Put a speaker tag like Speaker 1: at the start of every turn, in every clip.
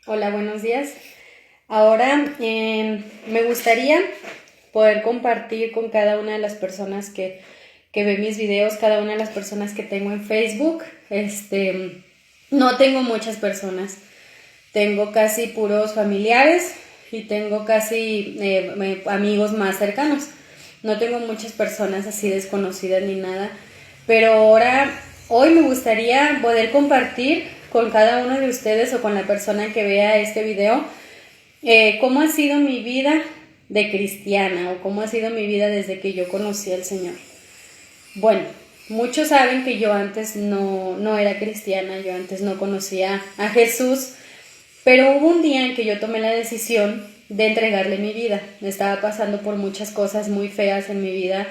Speaker 1: Hola, buenos días. Ahora me gustaría poder compartir con cada una de las personas que ve mis videos, cada una de las personas que tengo en Facebook. No tengo muchas personas, tengo casi puros familiares y tengo casi amigos más cercanos. No tengo muchas personas así desconocidas ni nada, pero hoy me gustaría poder compartir con cada uno de ustedes o con la persona que vea este video cómo ha sido mi vida de cristiana o cómo ha sido mi vida desde que yo conocí al Señor. Bueno, muchos saben que yo antes no era cristiana, yo antes no conocía a Jesús, pero hubo un día en que yo tomé la decisión de entregarle mi vida. Estaba pasando por muchas cosas muy feas en mi vida,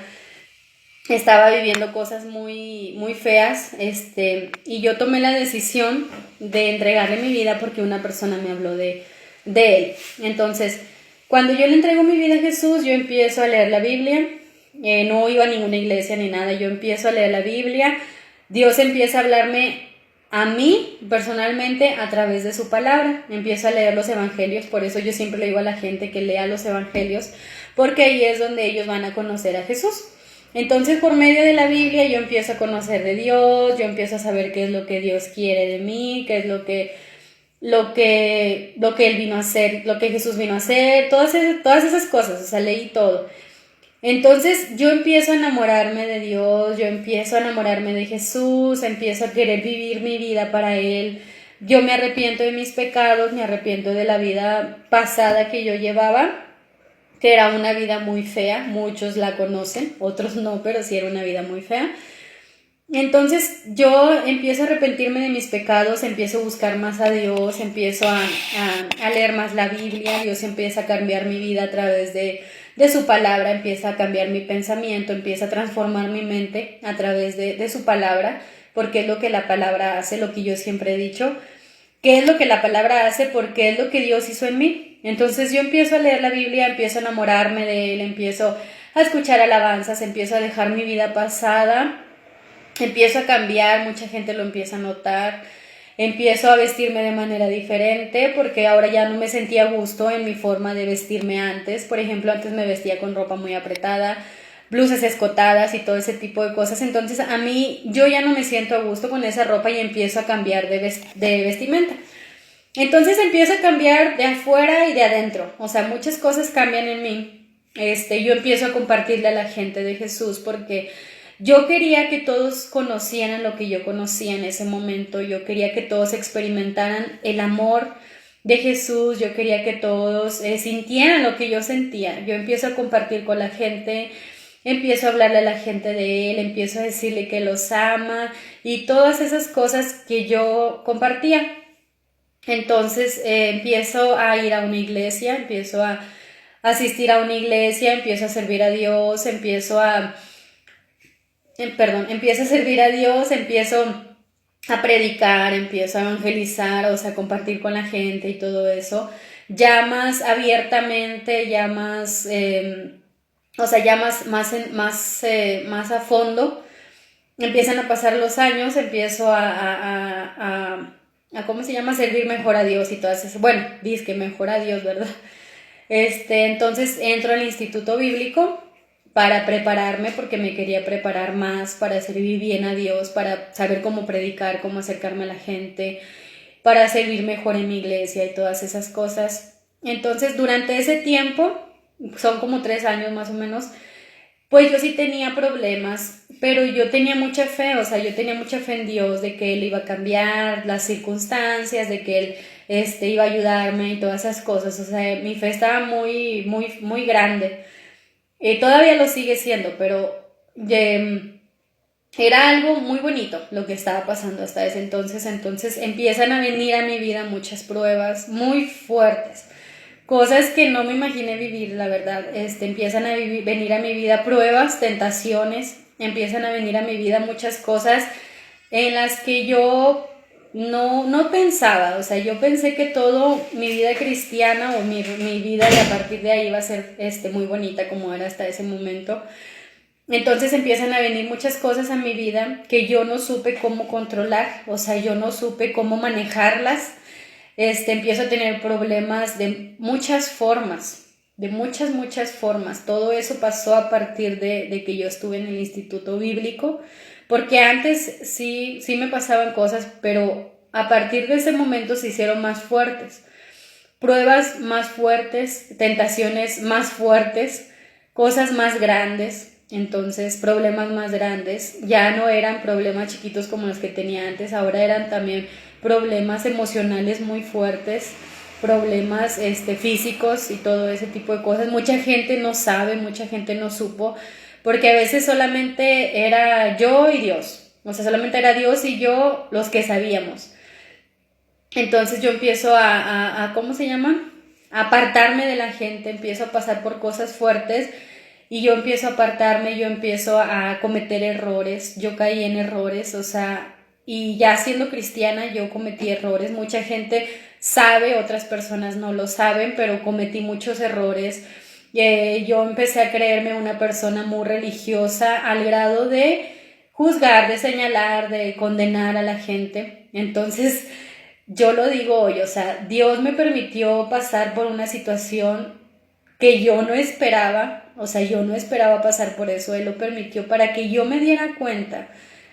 Speaker 1: estaba viviendo cosas muy feas, y yo tomé la decisión de entregarle mi vida porque una persona me habló de él. Entonces, cuando yo le entrego mi vida a Jesús, yo empiezo a leer la Biblia. No iba a ninguna iglesia ni nada, yo empiezo a leer la Biblia. Dios empieza a hablarme a mí personalmente a través de su palabra. Empiezo a leer los evangelios, por eso yo siempre le digo a la gente que lea los evangelios, porque ahí es donde ellos van a conocer a Jesús. Entonces, por medio de la Biblia yo empiezo a conocer de Dios, yo empiezo a saber qué es lo que Dios quiere de mí, qué es lo que él vino a hacer, lo que Jesús vino a hacer, todas esas cosas, o sea, leí todo. Entonces yo empiezo a enamorarme de Dios, yo empiezo a enamorarme de Jesús, empiezo a querer vivir mi vida para Él. Yo me arrepiento de mis pecados, me arrepiento de la vida pasada que yo llevaba, que era una vida muy fea. Muchos la conocen, otros no, pero sí era una vida muy fea. Entonces yo empiezo a arrepentirme de mis pecados, empiezo a buscar más a Dios, empiezo a leer más la Biblia. Dios empieza a cambiar mi vida a través de su palabra, empieza a cambiar mi pensamiento, empieza a transformar mi mente a través de su palabra, porque es lo que la palabra hace, lo que yo siempre he dicho. ¿Qué es lo que la palabra hace? Porque es lo que Dios hizo en mí. Entonces yo empiezo a leer la Biblia, empiezo a enamorarme de Él, empiezo a escuchar alabanzas, empiezo a dejar mi vida pasada, empiezo a cambiar, mucha gente lo empieza a notar, empiezo a vestirme de manera diferente porque ahora ya no me sentía a gusto en mi forma de vestirme antes. Por ejemplo, antes me vestía con ropa muy apretada, blusas escotadas y todo ese tipo de cosas. Entonces a mí yo ya no me siento a gusto con esa ropa y empiezo a cambiar de vestimenta. Entonces empiezo a cambiar de afuera y de adentro, o sea, muchas cosas cambian en mí. Yo empiezo a compartirle a la gente de Jesús porque yo quería que todos conocieran lo que yo conocía en ese momento. Yo quería que todos experimentaran el amor de Jesús. Yo quería que todos sintieran lo que yo sentía. Yo empiezo a compartir con la gente, empiezo a hablarle a la gente de Él, empiezo a decirle que los ama y todas esas cosas que yo compartía. Entonces empiezo a ir a una iglesia, empiezo a asistir a una iglesia, empiezo a servir a Dios, empiezo a servir a Dios, empiezo a predicar, empiezo a evangelizar, o sea, a compartir con la gente y todo eso, ya más abiertamente, ya más, o sea, ya más a fondo. Empiezan a pasar los años, empiezo a ¿cómo se llama? Servir mejor a Dios y todas esas, bueno, dizque mejor a Dios, ¿verdad? Entonces entro al instituto bíblico para prepararme porque me quería preparar más para servir bien a Dios, para saber cómo predicar, cómo acercarme a la gente, para servir mejor en mi iglesia y todas esas cosas. Entonces durante ese tiempo, son como 3 años más o menos, pues yo sí tenía problemas, pero yo tenía mucha fe, o sea, yo tenía mucha fe en Dios, de que Él iba a cambiar las circunstancias, de que Él iba a ayudarme y todas esas cosas. O sea, mi fe estaba muy grande. Todavía lo sigue siendo, pero era algo muy bonito lo que estaba pasando hasta ese entonces. Entonces empiezan a venir a mi vida muchas pruebas muy fuertes, cosas que no me imaginé vivir, la verdad. Empiezan a venir a mi vida pruebas, tentaciones, empiezan a venir a mi vida muchas cosas en las que yo no pensaba. O sea, yo pensé que todo mi vida cristiana o mi vida y a partir de ahí iba a ser muy bonita como era hasta ese momento. Entonces empiezan a venir muchas cosas a mi vida que yo no supe cómo controlar, o sea, yo no supe cómo manejarlas. empiezo a tener problemas de muchas formas, de muchas formas. Todo eso pasó a partir de que yo estuve en el instituto bíblico, porque antes sí me pasaban cosas, pero a partir de ese momento se hicieron más fuertes, pruebas más fuertes, tentaciones más fuertes, cosas más grandes. Entonces, problemas más grandes, ya no eran problemas chiquitos como los que tenía antes, ahora eran también problemas emocionales muy fuertes, problemas físicos y todo ese tipo de cosas. Mucha gente no sabe, mucha gente no supo, porque a veces solamente era yo y Dios, o sea, solamente era Dios y yo los que sabíamos. Entonces yo empiezo ¿cómo se llama? A apartarme de la gente, empiezo a pasar por cosas fuertes y yo empiezo a apartarme, yo empiezo a cometer errores, yo caí en errores, o sea, y ya siendo cristiana yo cometí errores, mucha gente sabe, otras personas no lo saben, pero cometí muchos errores. Yo empecé a creerme una persona muy religiosa al grado de juzgar, de señalar, de condenar a la gente. Entonces, yo lo digo hoy, o sea, Dios me permitió pasar por una situación que yo no esperaba, o sea, yo no esperaba pasar por eso, Él lo permitió para que yo me diera cuenta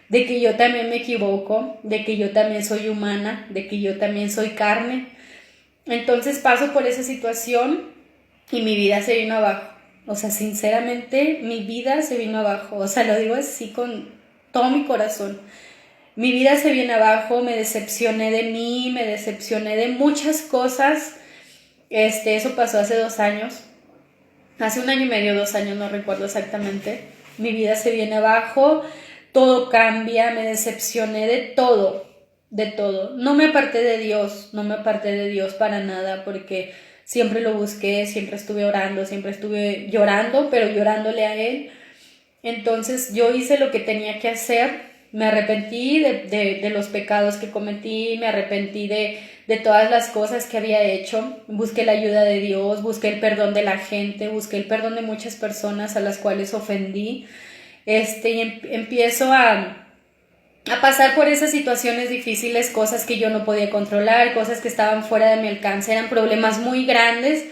Speaker 1: de que yo también me equivoco, de que yo también soy humana, de que yo también soy carne. Entonces paso por esa situación y mi vida se vino abajo, o sea, sinceramente mi vida se vino abajo, o sea, lo digo así con todo mi corazón. Mi vida se viene abajo, me decepcioné de mí, me decepcioné de muchas cosas. Eso pasó hace 2 años, hace 1 año y medio, 2 años, no recuerdo exactamente. Mi vida se viene abajo, todo cambia, me decepcioné de todo, de todo. No me aparté de Dios, no me aparté de Dios para nada, porque siempre lo busqué, siempre estuve orando, siempre estuve llorando, pero llorándole a Él. Entonces yo hice lo que tenía que hacer, me arrepentí de los pecados que cometí, me arrepentí de todas las cosas que había hecho, busqué la ayuda de Dios, busqué el perdón de la gente, busqué el perdón de muchas personas a las cuales ofendí, y empiezo a pasar por esas situaciones difíciles, cosas que yo no podía controlar, cosas que estaban fuera de mi alcance, eran problemas muy grandes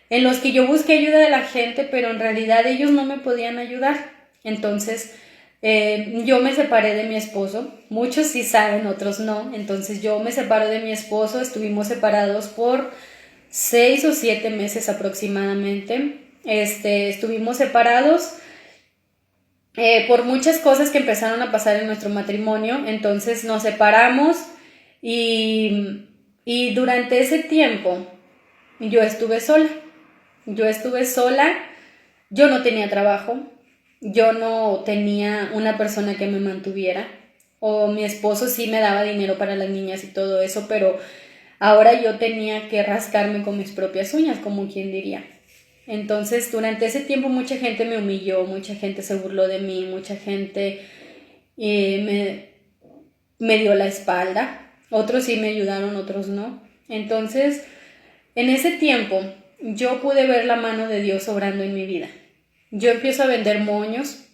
Speaker 1: en los que yo busqué ayuda de la gente, pero en realidad ellos no me podían ayudar. Entonces yo me separé de mi esposo, muchos sí saben, otros no. Entonces yo me separo de mi esposo, estuvimos separados por 6 o 7 meses aproximadamente. Estuvimos separados por muchas cosas que empezaron a pasar en nuestro matrimonio. Entonces nos separamos y durante ese tiempo yo estuve sola. Yo no tenía trabajo, yo no tenía una persona que me mantuviera, o mi esposo sí me daba dinero para las niñas y todo eso, pero ahora yo tenía que rascarme con mis propias uñas, como quien diría. Entonces, durante ese tiempo mucha gente me humilló, mucha gente se burló de mí, mucha gente me dio la espalda, otros sí me ayudaron, otros no. Entonces, en ese tiempo yo pude ver la mano de Dios obrando en mi vida. Yo empiezo a vender moños.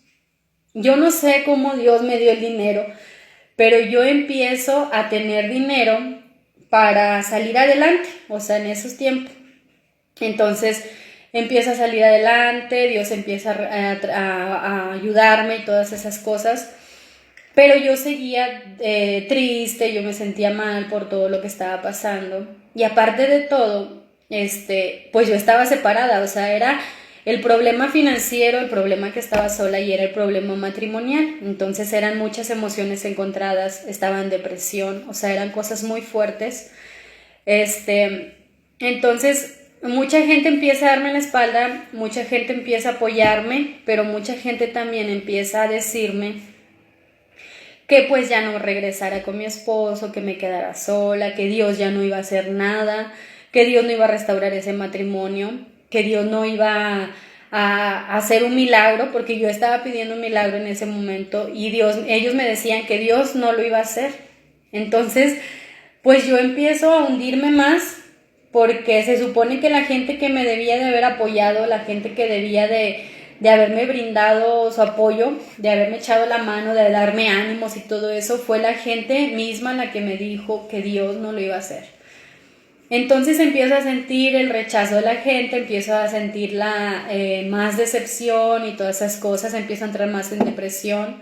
Speaker 1: Yo no sé cómo Dios me dio el dinero, pero yo empiezo a tener dinero para salir adelante, o sea, en esos tiempos. Entonces empieza a salir adelante, Dios empieza a ayudarme y todas esas cosas, pero yo seguía triste, yo me sentía mal por todo lo que estaba pasando, y aparte de todo, pues yo estaba separada, o sea, era el problema financiero, el problema que estaba sola, y era el problema matrimonial. Entonces eran muchas emociones encontradas, estaba en depresión, o sea, eran cosas muy fuertes. Entonces mucha gente empieza a darme la espalda, mucha gente empieza a apoyarme, pero mucha gente también empieza a decirme que pues ya no regresara con mi esposo, que me quedara sola, que Dios ya no iba a hacer nada, que Dios no iba a restaurar ese matrimonio, que Dios no iba a hacer un milagro, porque yo estaba pidiendo un milagro en ese momento y ellos me decían que Dios no lo iba a hacer. Entonces, pues yo empiezo a hundirme más, porque se supone que la gente que me debía de haber apoyado, la gente que debía de haberme brindado su apoyo, de haberme echado la mano, de darme ánimos y todo eso, fue la gente misma la que me dijo que Dios no lo iba a hacer. Entonces empiezo a sentir el rechazo de la gente, empiezo a sentir más decepción y todas esas cosas, empiezo a entrar más en depresión.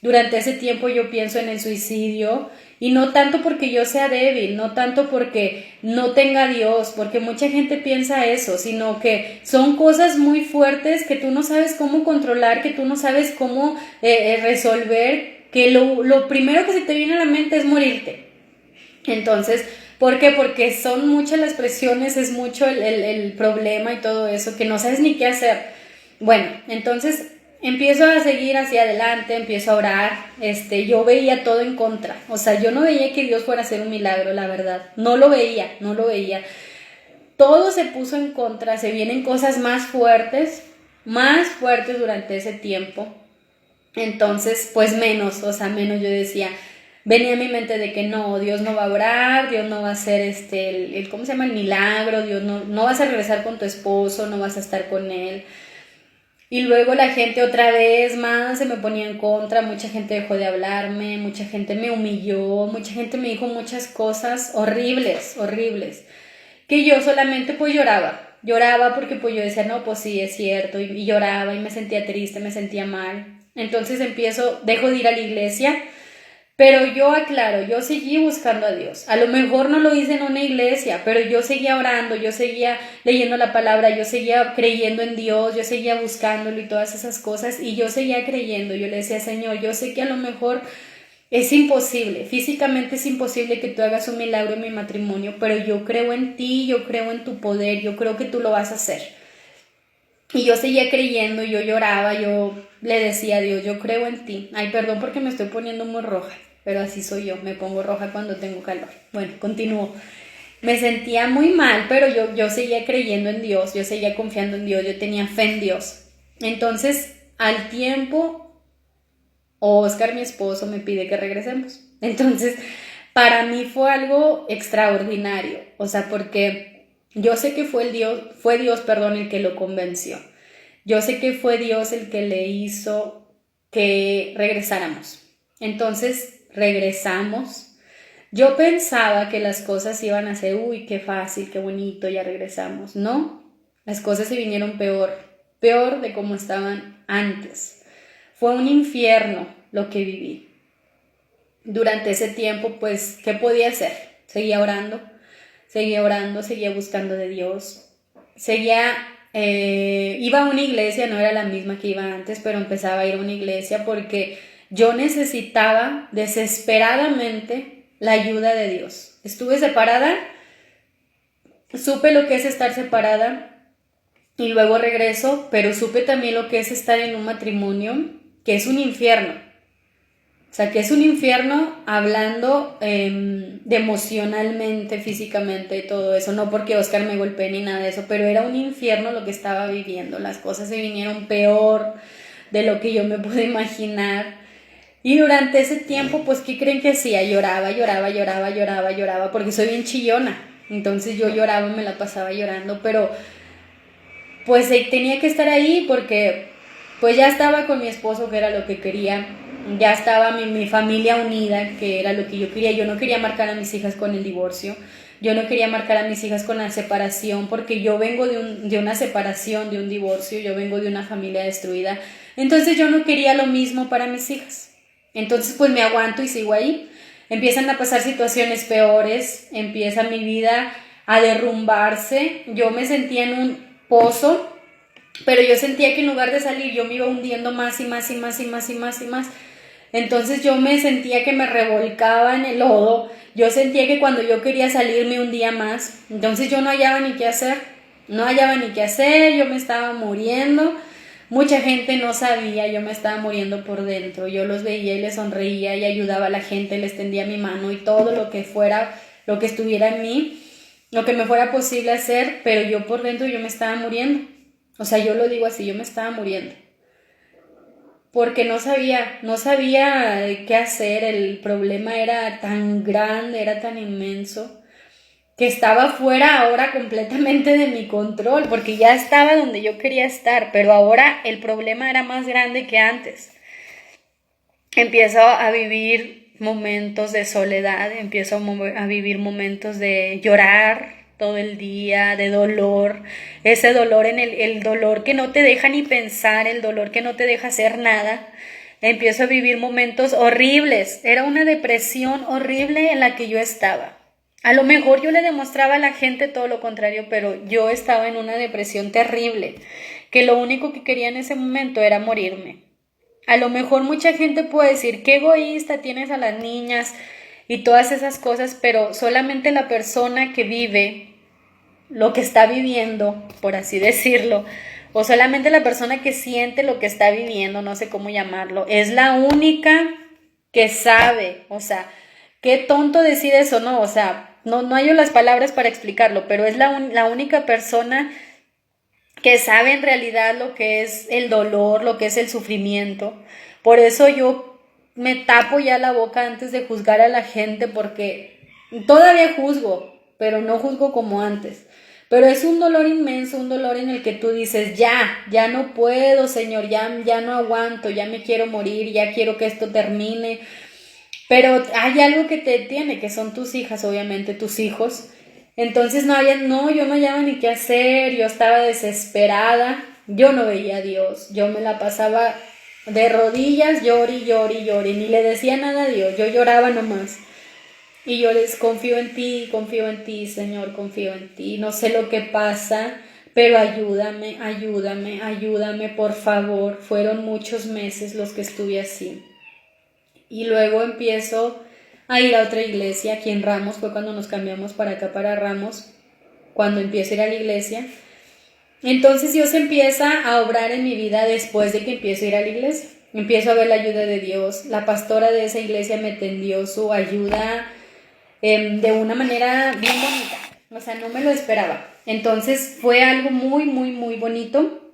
Speaker 1: Durante ese tiempo yo pienso en el suicidio, y no tanto porque yo sea débil, no tanto porque no tenga a Dios, porque mucha gente piensa eso, sino que son cosas muy fuertes que tú no sabes cómo controlar, que tú no sabes cómo resolver, que lo primero que se te viene a la mente es morirte. Entonces, ¿por qué? Porque son muchas las presiones, es mucho el problema y todo eso, que no sabes ni qué hacer. Bueno, entonces empiezo a seguir hacia adelante, empiezo a orar, yo veía todo en contra, o sea, yo no veía que Dios fuera a hacer un milagro, la verdad, no lo veía, todo se puso en contra, se vienen cosas más fuertes durante ese tiempo. Entonces, pues menos yo decía, venía a mi mente de que no, Dios no va a orar, Dios no va a hacer ¿cómo se llama? El milagro, Dios no vas a regresar con tu esposo, no vas a estar con él. Y luego la gente otra vez más se me ponía en contra, mucha gente dejó de hablarme, mucha gente me humilló, mucha gente me dijo muchas cosas horribles, que yo solamente pues lloraba porque pues yo decía, no, pues sí, es cierto, y lloraba y me sentía triste, me sentía mal. Entonces dejo de ir a la iglesia, pero yo aclaro, yo seguí buscando a Dios. A lo mejor no lo hice en una iglesia, pero yo seguía orando, yo seguía leyendo la palabra, yo seguía creyendo en Dios, yo seguía buscándolo y todas esas cosas, y yo seguía creyendo. Yo le decía, Señor, yo sé que a lo mejor es imposible, físicamente es imposible que tú hagas un milagro en mi matrimonio, pero yo creo en ti, yo creo en tu poder, yo creo que tú lo vas a hacer. Y yo seguía creyendo, yo lloraba, yo le decía a Dios, yo creo en ti. Ay, perdón porque me estoy poniendo muy roja, pero así soy yo, me pongo roja cuando tengo calor. Bueno, continúo. Me sentía muy mal, pero yo seguía creyendo en Dios, yo seguía confiando en Dios, yo tenía fe en Dios. Entonces, al tiempo, Oscar, mi esposo, me pide que regresemos. Entonces, para mí fue algo extraordinario, o sea, porque yo sé que fue Dios, el que lo convenció. Yo sé que fue Dios el que le hizo que regresáramos. Entonces, regresamos. Yo pensaba que las cosas iban a ser, uy, qué fácil, qué bonito, ya regresamos. No, las cosas se vinieron peor de como estaban antes. Fue un infierno lo que viví. Durante ese tiempo, pues, ¿qué podía hacer? Seguía orando, seguía buscando de Dios, iba a una iglesia, no era la misma que iba antes, pero empezaba a ir a una iglesia porque yo necesitaba desesperadamente la ayuda de Dios. Estuve separada, supe lo que es estar separada y luego regreso, pero supe también lo que es estar en un matrimonio, que es un infierno. O sea, que es un infierno hablando de emocionalmente, físicamente, todo eso. No porque Oscar me golpee ni nada de eso, pero era un infierno lo que estaba viviendo. Las cosas se vinieron peor de lo que yo me pude imaginar. Y durante ese tiempo, pues, ¿qué creen que hacía? Lloraba, porque soy bien chillona. Entonces yo lloraba, me la pasaba llorando, pero pues tenía que estar ahí porque pues ya estaba con mi esposo, que era lo que quería. Ya estaba mi familia unida, que era lo que yo quería. Yo no quería marcar a mis hijas con el divorcio. Yo no quería marcar a mis hijas con la separación, porque yo vengo de una separación, de un divorcio. Yo vengo de una familia destruida. Entonces yo no quería lo mismo para mis hijas. Entonces pues me aguanto y sigo ahí. Empiezan a pasar situaciones peores. Empieza mi vida a derrumbarse. Yo me sentía en un pozo, pero yo sentía que en lugar de salir yo me iba hundiendo más y más. Entonces yo me sentía que me revolcaba en el lodo, yo sentía que cuando yo quería salir me hundía más, entonces yo no hallaba ni qué hacer, yo me estaba muriendo, mucha gente no sabía, yo me estaba muriendo por dentro, yo los veía y les sonreía y ayudaba a la gente, les tendía mi mano y todo lo que estuviera en mí, lo que me fuera posible hacer, pero yo por dentro yo me estaba muriendo, o sea, yo lo digo así, yo me estaba muriendo. Porque no sabía qué hacer, el problema era tan grande, era tan inmenso, que estaba fuera ahora completamente de mi control, porque ya estaba donde yo quería estar, pero ahora el problema era más grande que antes. Empiezo a vivir momentos de soledad, empiezo a vivir momentos de llorar, todo el día, de dolor, ese dolor el dolor que no te deja ni pensar, el dolor que no te deja hacer nada. Empiezo a vivir momentos horribles, era una depresión horrible en la que yo estaba. A lo mejor yo le demostraba a la gente todo lo contrario, pero yo estaba en una depresión terrible, que lo único que quería en ese momento era morirme. A lo mejor mucha gente puede decir, qué egoísta tienes a las niñas y todas esas cosas, pero solamente la persona que vive lo que está viviendo, por así decirlo, o solamente la persona que siente lo que está viviendo, no sé cómo llamarlo, es la única que sabe. O sea, qué tonto decir eso, ¿no? O sea, no hay las palabras para explicarlo, pero es la única persona que sabe en realidad lo que es el dolor, lo que es el sufrimiento. Por eso yo me tapo ya la boca antes de juzgar a la gente, porque todavía juzgo, pero no juzgo como antes. Pero es un dolor inmenso, un dolor en el que tú dices, ya no puedo, Señor, ya no aguanto, ya me quiero morir, ya quiero que esto termine. Pero hay algo que te detiene, que son tus hijas, obviamente, tus hijos. Entonces yo no hallaba ni qué hacer, yo estaba desesperada, yo no veía a Dios, yo me la pasaba de rodillas, llori, ni le decía nada a Dios, yo lloraba nomás. Y yo les confío en ti, Señor, confío en ti, no sé lo que pasa, pero ayúdame, por favor. Fueron muchos meses los que estuve así. Y luego empiezo a ir a otra iglesia, aquí en Ramos, fue cuando nos cambiamos para acá, para Ramos, cuando empiezo a ir a la iglesia. Entonces Dios empieza a obrar en mi vida después de que empiezo a ir a la iglesia. Empiezo a ver la ayuda de Dios. La pastora de esa iglesia me tendió su ayuda de una manera bien bonita. O sea, no me lo esperaba. Entonces fue algo muy bonito.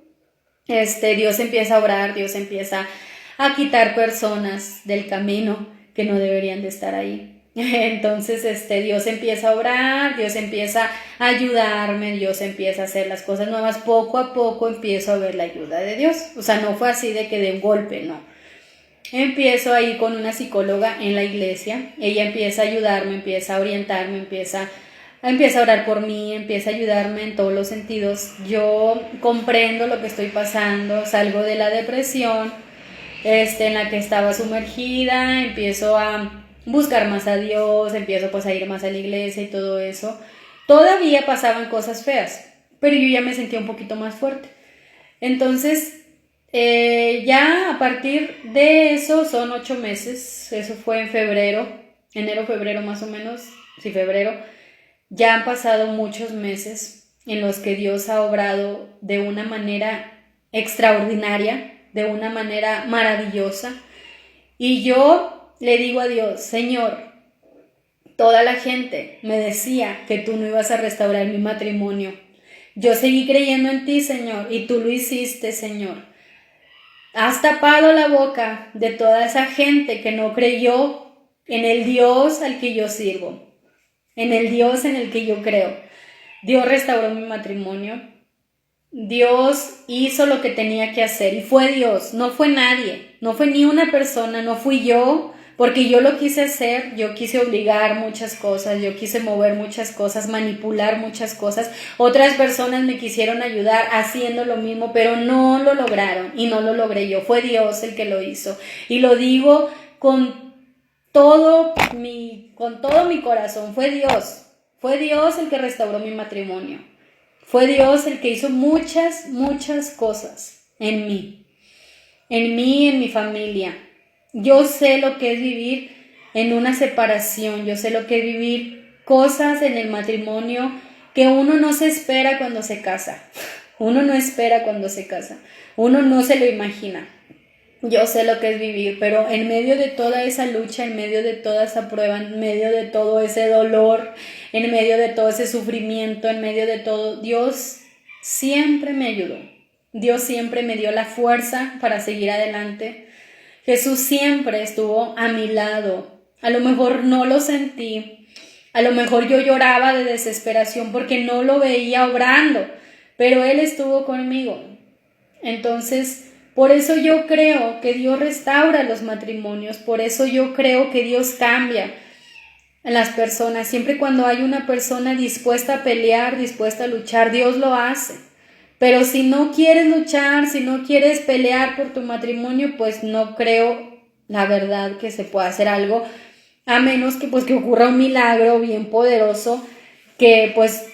Speaker 1: Dios empieza a obrar, Dios empieza a quitar personas del camino que no deberían de estar ahí. Entonces, Dios empieza a obrar, Dios empieza a ayudarme, Dios empieza a hacer las cosas nuevas. Poco a poco empiezo a ver la ayuda de Dios. O sea, no fue así de que de un golpe, no. Empiezo a ir con una psicóloga en la iglesia. Ella empieza a ayudarme, empieza a orientarme, empieza a orar por mí, empieza a ayudarme en todos los sentidos. Yo comprendo lo que estoy pasando, salgo de la depresión en la que estaba sumergida, empiezo a buscar más a Dios, empiezo pues a ir más a la iglesia y todo eso. Todavía pasaban cosas feas, pero yo ya me sentía un poquito más fuerte. Entonces, ya a partir de eso son 8 meses, eso fue en febrero, enero, febrero más o menos, sí, febrero. Ya han pasado muchos meses en los que Dios ha obrado de una manera extraordinaria, de una manera maravillosa. Y yo le digo a Dios, Señor, toda la gente me decía que tú no ibas a restaurar mi matrimonio. Yo seguí creyendo en ti, Señor, y tú lo hiciste, Señor. Has tapado la boca de toda esa gente que no creyó en el Dios al que yo sirvo, en el Dios en el que yo creo. Dios restauró mi matrimonio. Dios hizo lo que tenía que hacer y fue Dios, no fue nadie, no fue ni una persona, no fui yo, porque yo lo quise hacer, yo quise obligar muchas cosas, yo quise mover muchas cosas, manipular muchas cosas. Otras personas me quisieron ayudar haciendo lo mismo, pero no lo lograron y no lo logré yo, fue Dios el que lo hizo. Y lo digo con todo mi corazón, fue Dios el que restauró mi matrimonio. Fue Dios el que hizo muchas cosas en mí, en mi familia. Yo sé lo que es vivir en una separación, yo sé lo que es vivir cosas en el matrimonio que uno no se espera cuando se casa. Uno no espera cuando se casa, uno no se lo imagina. Yo sé lo que es vivir, pero en medio de toda esa lucha, en medio de toda esa prueba, en medio de todo ese dolor, en medio de todo ese sufrimiento, en medio de todo, Dios siempre me ayudó. Dios siempre me dio la fuerza para seguir adelante. Jesús siempre estuvo a mi lado. A lo mejor no lo sentí, a lo mejor yo lloraba de desesperación porque no lo veía obrando, pero Él estuvo conmigo. Entonces, por eso yo creo que Dios restaura los matrimonios, por eso yo creo que Dios cambia. en las personas. Siempre cuando hay una persona dispuesta a pelear, dispuesta a luchar, Dios lo hace. Pero si no quieres luchar, si no quieres pelear por tu matrimonio, pues no creo, la verdad, que se pueda hacer algo, a menos que pues que ocurra un milagro bien poderoso, que pues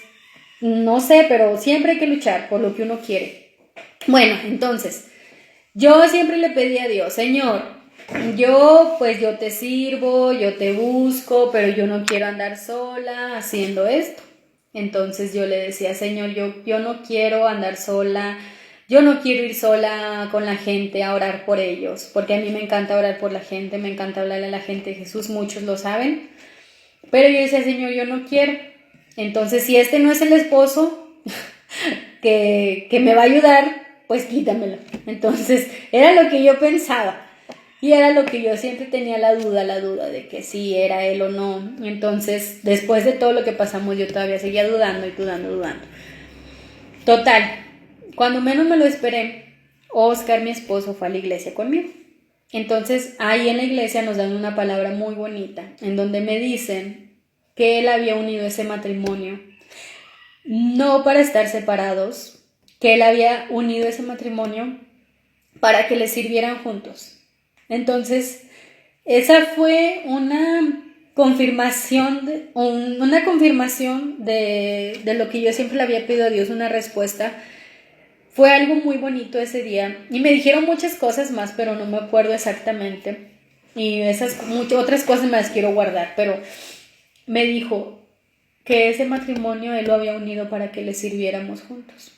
Speaker 1: no sé, pero siempre hay que luchar por lo que uno quiere. Bueno, entonces, yo siempre le pedí a Dios, Señor, yo te sirvo, yo te busco, pero yo no quiero andar sola haciendo esto. Entonces yo le decía, Señor, yo no quiero andar sola, yo no quiero ir sola con la gente a orar por ellos, porque a mí me encanta orar por la gente, me encanta hablarle a la gente de Jesús, muchos lo saben, pero yo decía, Señor, yo no quiero. Entonces, si este no es el esposo que me va a ayudar, pues quítamelo. Entonces, era lo que yo pensaba. Y era lo que yo siempre tenía la duda de que si era él o no. Entonces, después de todo lo que pasamos, yo todavía seguía dudando y dudando. Total, cuando menos me lo esperé, Oscar, mi esposo, fue a la iglesia conmigo. Entonces, ahí en la iglesia nos dan una palabra muy bonita, en donde me dicen que él había unido ese matrimonio, no para estar separados, que él había unido ese matrimonio para que le sirvieran juntos. Entonces, esa fue una confirmación de lo que yo siempre le había pedido a Dios, una respuesta. Fue algo muy bonito ese día y me dijeron muchas cosas más, pero no me acuerdo exactamente. Y otras cosas me las quiero guardar, pero me dijo que ese matrimonio él lo había unido para que le sirviéramos juntos.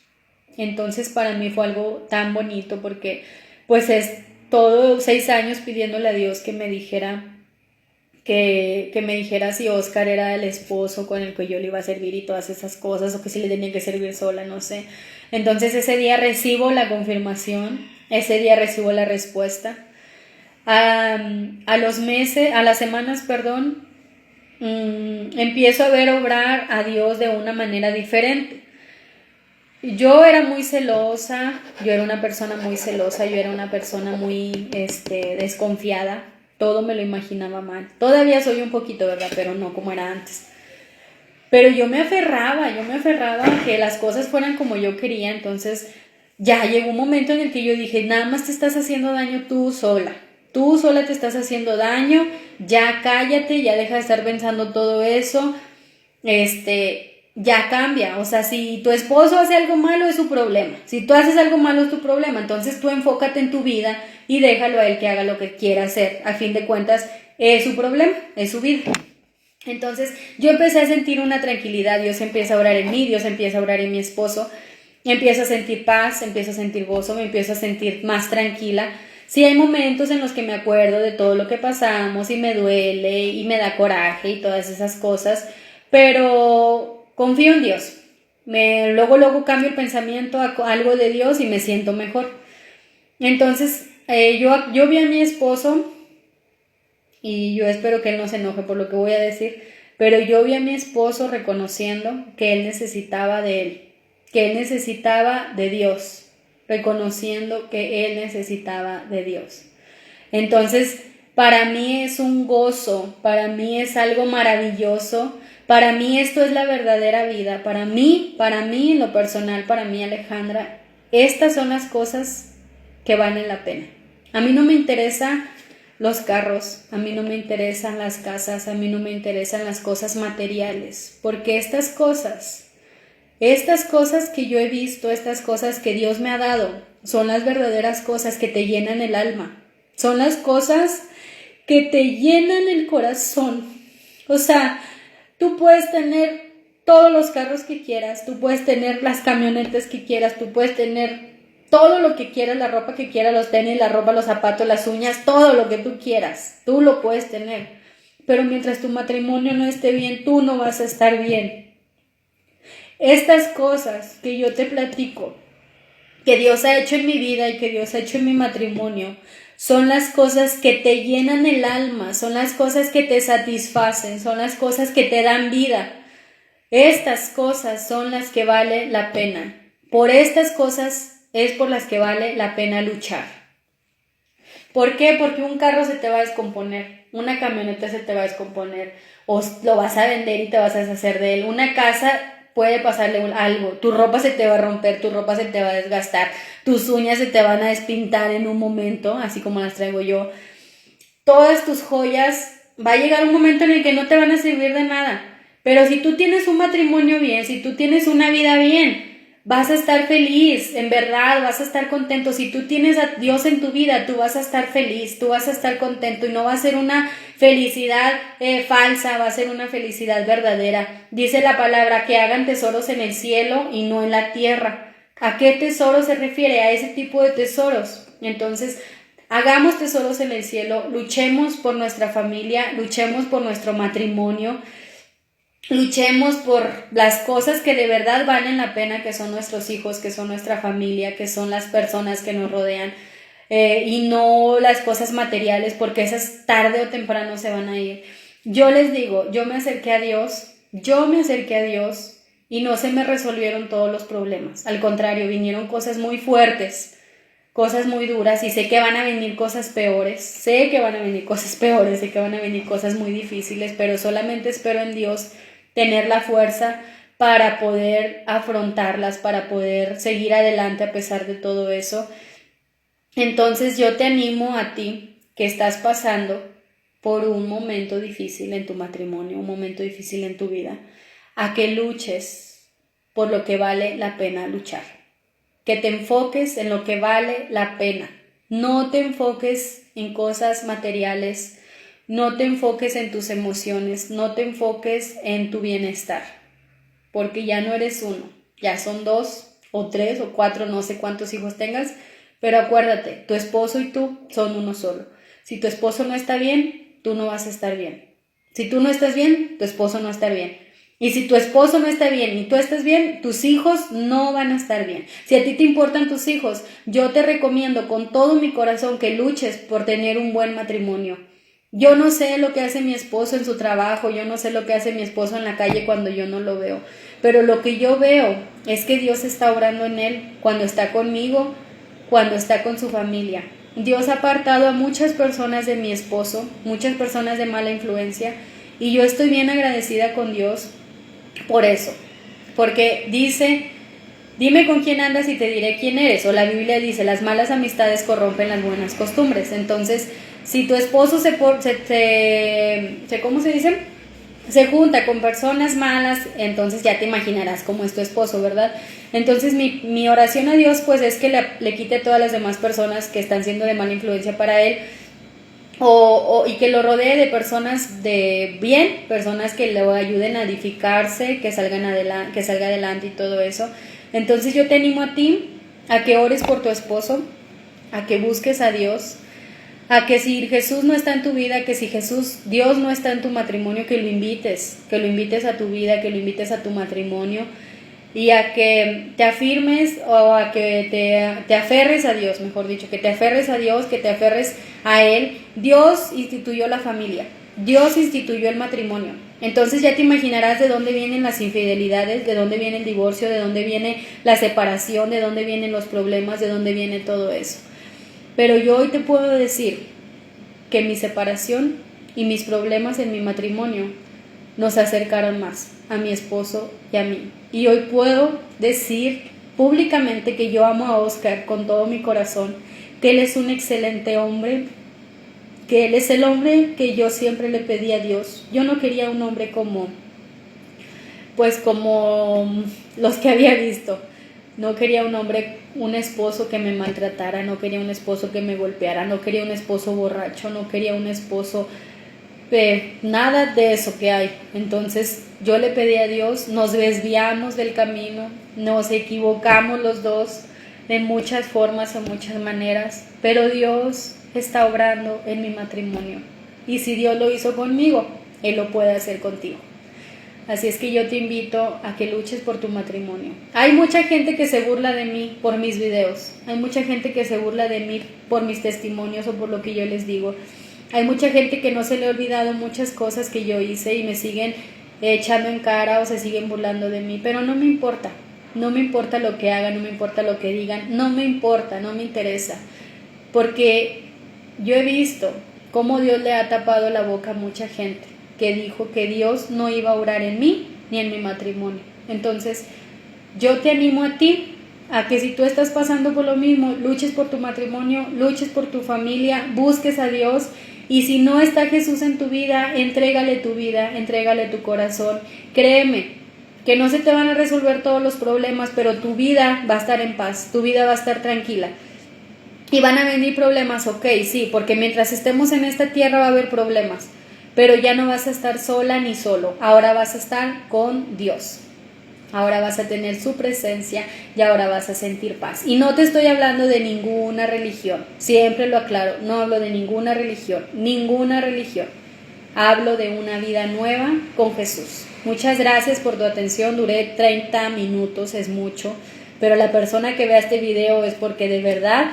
Speaker 1: Entonces para mí fue algo tan bonito porque pues es todo 6 años pidiéndole a Dios que me dijera si Oscar era el esposo con el que yo le iba a servir y todas esas cosas, o que si le tenía que servir sola, no sé. Entonces ese día recibo la confirmación, ese día recibo la respuesta. A las semanas, empiezo a ver obrar a Dios de una manera diferente. Yo era muy celosa, yo era una persona muy celosa, yo era una persona muy desconfiada, todo me lo imaginaba mal. Todavía soy un poquito, ¿verdad? Pero no como era antes. Pero yo me aferraba a que las cosas fueran como yo quería. Entonces ya llegó un momento en el que yo dije, nada más te estás haciendo daño tú sola te estás haciendo daño, ya cállate, ya deja de estar pensando todo eso, ya cambia. O sea, si tu esposo hace algo malo es su problema, si tú haces algo malo es tu problema, entonces tú enfócate en tu vida y déjalo a él que haga lo que quiera hacer. A fin de cuentas es su problema, es su vida. Entonces yo empecé a sentir una tranquilidad, Dios empieza a orar en mí, Dios empieza a orar en mi esposo, empiezo a sentir paz, empiezo a sentir gozo, me empiezo a sentir más tranquila. Sí, hay momentos en los que me acuerdo de todo lo que pasamos y me duele y me da coraje y todas esas cosas, pero confío en Dios. Luego cambio el pensamiento a algo de Dios y me siento mejor. Entonces, yo vi a mi esposo, y yo espero que él no se enoje por lo que voy a decir, pero yo vi a mi esposo reconociendo que él necesitaba de él, que él necesitaba de Dios, reconociendo que él necesitaba de Dios. Entonces, para mí es un gozo, para mí es algo maravilloso, para mí esto es la verdadera vida, para mí en lo personal, para mí, Alejandra, estas son las cosas que valen la pena. A mí no me interesan los carros, a mí no me interesan las casas, a mí no me interesan las cosas materiales, porque estas cosas que yo he visto, estas cosas que Dios me ha dado, son las verdaderas cosas que te llenan el alma, son las cosas que te llenan el corazón. O sea, tú puedes tener todos los carros que quieras, tú puedes tener las camionetas que quieras, tú puedes tener todo lo que quieras, la ropa que quieras, los tenis, la ropa, los zapatos, las uñas, todo lo que tú quieras, tú lo puedes tener. Pero mientras tu matrimonio no esté bien, tú no vas a estar bien. Estas cosas que yo te platico, que Dios ha hecho en mi vida y que Dios ha hecho en mi matrimonio, son las cosas que te llenan el alma, son las cosas que te satisfacen, son las cosas que te dan vida. Estas cosas son las que vale la pena. Por estas cosas es por las que vale la pena luchar. ¿Por qué? Porque un carro se te va a descomponer, una camioneta se te va a descomponer, o lo vas a vender y te vas a deshacer de él. Una casa puede pasarle algo, tu ropa se te va a romper, tu ropa se te va a desgastar, tus uñas se te van a despintar en un momento, así como las traigo yo. Todas tus joyas, va a llegar un momento en el que no te van a servir de nada. Pero si tú tienes un matrimonio bien, si tú tienes una vida bien, vas a estar feliz, en verdad, vas a estar contento. Si tú tienes a Dios en tu vida, tú vas a estar feliz, tú vas a estar contento y no va a ser una felicidad falsa, va a ser una felicidad verdadera. Dice la palabra que hagan tesoros en el cielo y no en la tierra. ¿A qué tesoro se refiere? A ese tipo de tesoros. Entonces, hagamos tesoros en el cielo, luchemos por nuestra familia, luchemos por nuestro matrimonio, luchemos por las cosas que de verdad valen la pena, que son nuestros hijos, que son nuestra familia, que son las personas que nos rodean, y no las cosas materiales, porque esas tarde o temprano se van a ir. Yo les digo, yo me acerqué a Dios y no se me resolvieron todos los problemas. Al contrario, vinieron cosas muy fuertes, cosas muy duras, y sé que van a venir cosas peores, sé que van a venir cosas muy difíciles, pero solamente espero en Dios tener la fuerza para poder afrontarlas, para poder seguir adelante a pesar de todo eso. Entonces yo te animo a ti que estás pasando por un momento difícil en tu matrimonio, un momento difícil en tu vida, a que luches por lo que vale la pena luchar. Que te enfoques en lo que vale la pena. No te enfoques en cosas materiales, no te enfoques en tus emociones, no te enfoques en tu bienestar, porque ya no eres uno, ya son 2 o 3 o 4, no sé cuántos hijos tengas, pero acuérdate, tu esposo y tú son uno solo. Si tu esposo no está bien, tú no vas a estar bien. Si tú no estás bien, tu esposo no está bien. Y si tu esposo no está bien y tú estás bien, tus hijos no van a estar bien. Si a ti te importan tus hijos, yo te recomiendo con todo mi corazón que luches por tener un buen matrimonio. Yo no sé lo que hace mi esposo en su trabajo, yo no sé lo que hace mi esposo en la calle cuando yo no lo veo, pero lo que yo veo es que Dios está obrando en él cuando está conmigo, cuando está con su familia. Dios ha apartado a muchas personas de mi esposo, muchas personas de mala influencia, y yo estoy bien agradecida con Dios por eso, porque dice, dime con quién andas y te diré quién eres, o la Biblia dice, las malas amistades corrompen las buenas costumbres. Entonces, si tu esposo ¿cómo se dice? Se junta con personas malas, entonces ya te imaginarás cómo es tu esposo, ¿verdad? Entonces mi oración a Dios pues es que le quite a todas las demás personas que están siendo de mala influencia para él, y que lo rodee de personas de bien, personas que lo ayuden a edificarse, que salga adelante y todo eso. Entonces yo te animo a ti a que ores por tu esposo, a que busques a Dios, a que si Jesús no está en tu vida, que si Dios no está en tu matrimonio, que lo invites a tu vida, que lo invites a tu matrimonio, y a que te afirmes, o a que te aferres a Dios, mejor dicho, que te aferres a Dios, que te aferres a Él. Dios instituyó la familia, Dios instituyó el matrimonio. Entonces ya te imaginarás de dónde vienen las infidelidades, de dónde viene el divorcio, de dónde viene la separación, de dónde vienen los problemas, de dónde viene todo eso. Pero yo hoy te puedo decir que mi separación y mis problemas en mi matrimonio nos acercaron más a mi esposo y a mí. Y hoy puedo decir públicamente que yo amo a Oscar con todo mi corazón, que él es un excelente hombre, que él es el hombre que yo siempre le pedí a Dios. Yo no quería un hombre como los que había visto. No quería un esposo que me maltratara, no quería un esposo que me golpeara, no quería un esposo borracho, no quería un esposo, nada de eso que hay. Entonces yo le pedí a Dios, nos desviamos del camino, nos equivocamos los dos de muchas formas, en muchas maneras, pero Dios está obrando en mi matrimonio. Y si Dios lo hizo conmigo, Él lo puede hacer contigo. Así es que yo te invito a que luches por tu matrimonio. Hay mucha gente que se burla de mí por mis videos. Hay mucha gente que se burla de mí por mis testimonios o por lo que yo les digo. Hay mucha gente que no se le ha olvidado muchas cosas que yo hice y me siguen echando en cara o se siguen burlando de mí. Pero no me importa. No me importa lo que hagan, no me importa lo que digan. No me importa, no me interesa. Porque yo he visto cómo Dios le ha tapado la boca a mucha gente. que dijo que Dios no iba a obrar en mí ni en mi matrimonio. Entonces, yo te animo a ti a que si tú estás pasando por lo mismo, luches por tu matrimonio, luches por tu familia, busques a Dios, y si no está Jesús en tu vida, entrégale tu vida, entrégale tu corazón. Créeme que no se te van a resolver todos los problemas, pero tu vida va a estar en paz, tu vida va a estar tranquila. Y van a venir problemas, ok, sí, porque mientras estemos en esta tierra va a haber problemas, pero ya no vas a estar sola ni solo, ahora vas a estar con Dios. Ahora vas a tener su presencia y ahora vas a sentir paz. Y no te estoy hablando de ninguna religión, siempre lo aclaro, no hablo de ninguna religión. Hablo de una vida nueva con Jesús. Muchas gracias por tu atención, duré 30 minutos, es mucho, pero la persona que vea este video es porque de verdad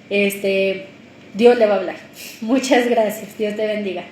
Speaker 1: Dios le va a hablar. Muchas gracias, Dios te bendiga.